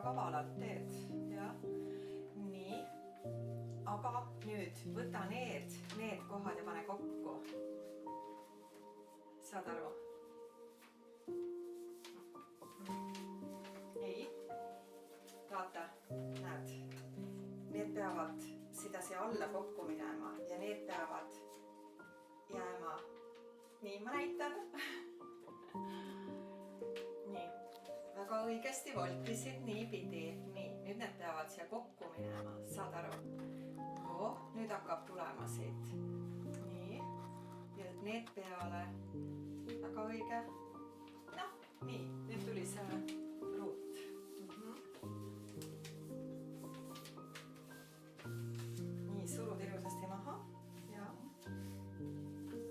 kavalalt teed, jah. Nii, aga nüüd võta need kohad ja pane kokku. Saad aru? Nii, vaata, näed, need peavad seda siia alla kokku minema ja need peavad jääma. Nii, ma näitan. Nii, väga õigesti voltisid nii pidi. Nii, nüüd need peavad siia kokku minema, saad aru? Nüüd hakkab tulema siit. Nii, ja need peale. Väga õige. Noh, nii, nüüd tuli see ruut. Nii, surud ilusasti maha. Ja.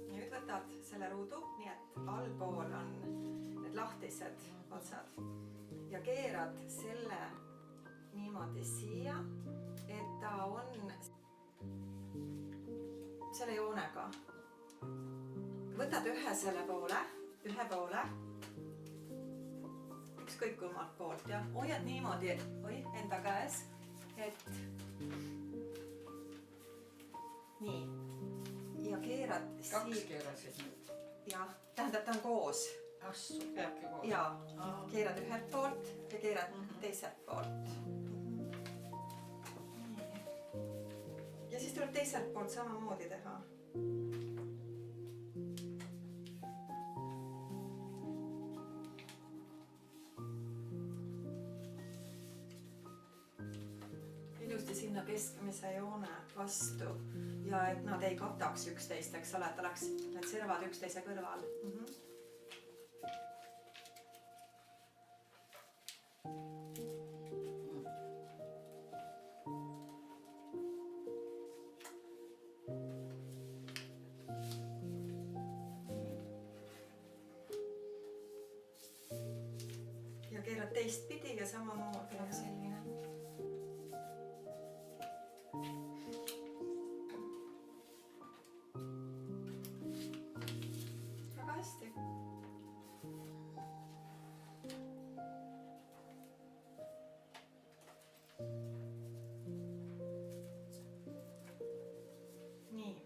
Nüüd võtad selle ruudu, nii et allpool on need lahtised otsad. Ja keerad selle niimoodi siia, et ta on selle joonega. Võtad ühe poole, ükskõik kummalt poolt ja hoiad niimoodi enda käes, et nii ja keerad Kaks keerasid nüüd. Ja, tähendab, ta on koos. Assu, peabki koos. Ja, keerad ühelt poolt ja keerad teiselt poolt. Ja siis tuleb teiselt poolt samamoodi teha. Ilusti sinna keskmise joone vastu ja et nad ei kataks üksteist, eks ole, et oleks need servad üksteise kõrval. Ja keerad teist pidi ja samamoodi on selline. Väga hästi. Nii.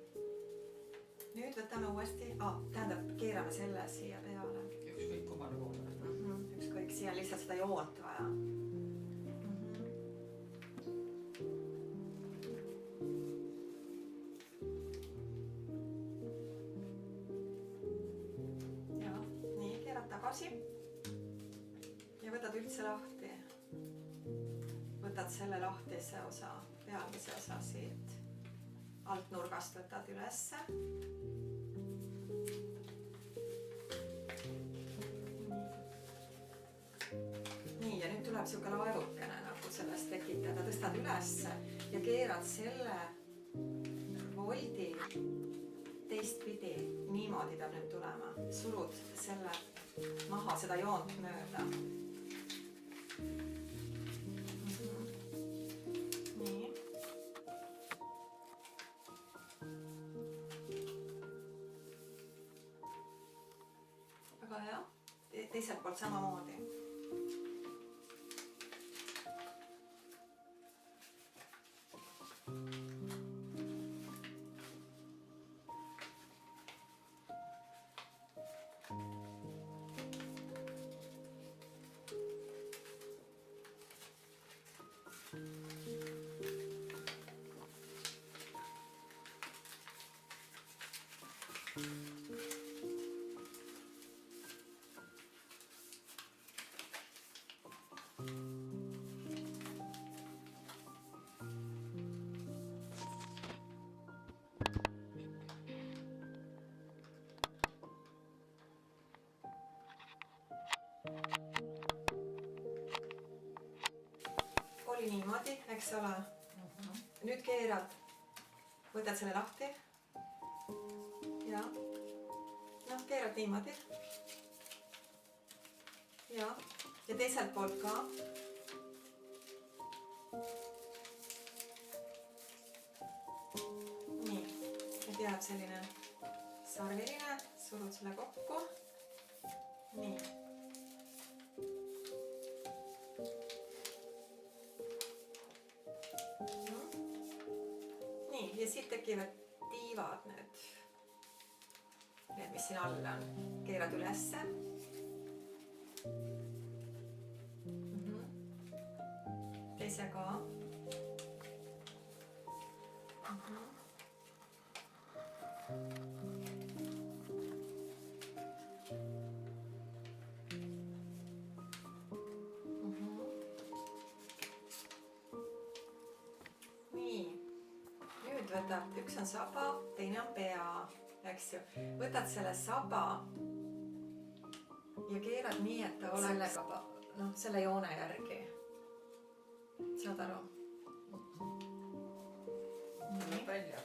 Nüüd võtame uuesti, tähendab, keerame selle siia peale. Ükskõik kummale poole. Ükskõik, siia lihtsalt seda joont vaja. Ja, nii, keerad tagasi ja võtad üldse lahti. Võtad selle lahtise osa, pealmise osa siit. Alt nurgast võtad ülesse. Ja nüüd tuleb siuke laevukene nagu sellest tekitada, tõstad ülesse ja keerad selle voldi teistpidi. Niimoodi peab nüüd tulema. Surud selle maha, seda joont mööda. Nii. Väga hea. Teiselt poolt samamoodi. Oli niimoodi, eks ole. Nüüd keerad, võtad selle lahti ja keerad niimoodi ja teiselt poolt ka. Nii, nüüd jääb selline sarviline, surud selle kokku. Nii. tekivad tiivad nüüd. Need, mis siin all on. Keerad ülesse. Teise ka. Võtad, üks on saba, teine on pea, eks ju. Võtad selle saba ja keerad nii, et ta oleks selle joone järgi. Saad aru? Tuleb välja.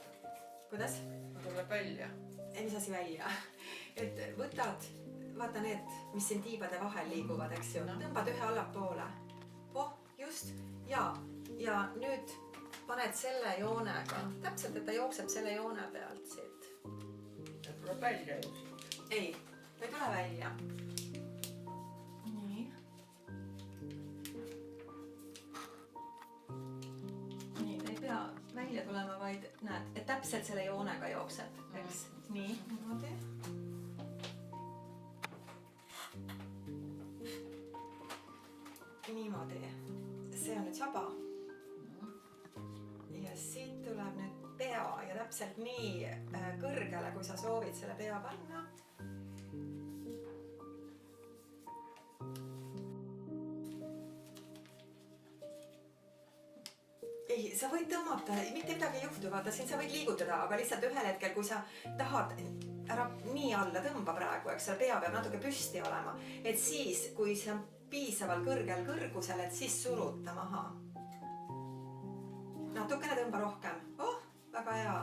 Kuidas? Tuleb välja. Ei, mis asi välja? Et võtad, vaata need, mis siin tiibade vahel liiguvad, eks ju. Tõmbad ühe allapoole. Just. Ja nüüd paned selle joonega, täpselt, et ta jookseb selle joone pealt siit. Ta tuleb välja ju siit. Ei, ta ei tule välja. Nii. Nii, ta ei pea välja tulema, vaid näed, et täpselt selle joonega jookseb, eks? Nii, niimoodi. Niimoodi. See on nüüd saba. Siit tuleb nüüd pea ja täpselt nii kõrgele, kui sa soovid selle pea panna. Ei, sa võid tõmmata, mitte midagi ei juhtu, vaata, siin sa võid liigutada, aga lihtsalt ühel hetkel, kui sa tahad, ära nii alla tõmba praegu, eks selle pea peab natuke püsti olema, et siis, kui see on piisavalt kõrgel kõrgusel, et siis suruta maha. Natukene tõmba rohkem. Väga hea.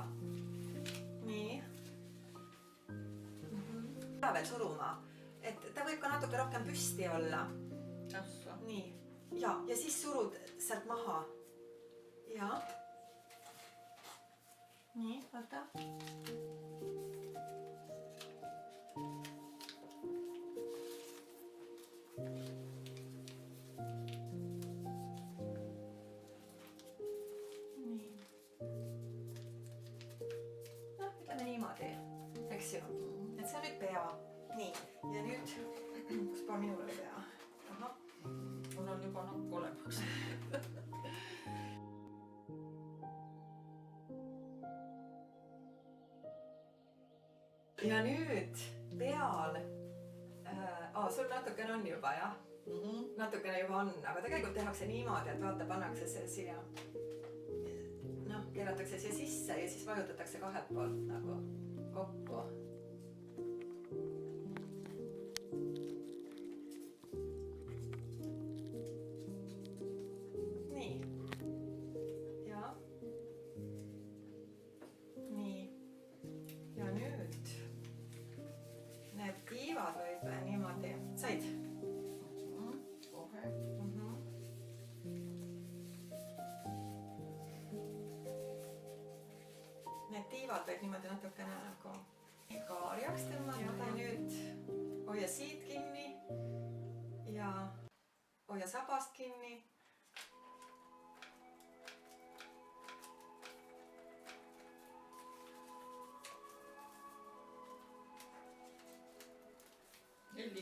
Nii. Ta veel suruma. Et ta võib ka natuke rohkem püsti olla. Nii. Ja siis surud sealt maha. Ja. Nii, vaata. Eks ju. Et see on nüüd pea. Nii. Ja nüüd, kus pool minul oli pea? Aha. Mul on juba nokk olemas. Ja nüüd peal. Sul natukene on juba, jah? Natukene juba on, aga tegelikult tehakse niimoodi, et vaata, pannakse see siia. Keeratakse siia sisse ja siis vajutatakse kahelt poolt nagu kokku. Nii. Ja. Nii. Ja nüüd need tiivad võib niimoodi. Said? Kohe. Need tiivad võib niimoodi natukene nagu kaarjaks tõmmata. Nüüd hoia siit kinni ja hoia sabast kinni.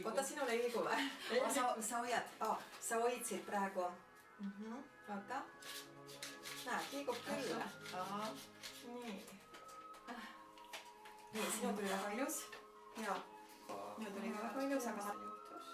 Oota, sinul ei liigu või? Sa hoiad, sa hoidsid praegu. Oota. Näed, liigub küll. Nii. Nii, sinu tuli väga ilus. Ja, minu tuli ka väga ilus, aga ma juhtus.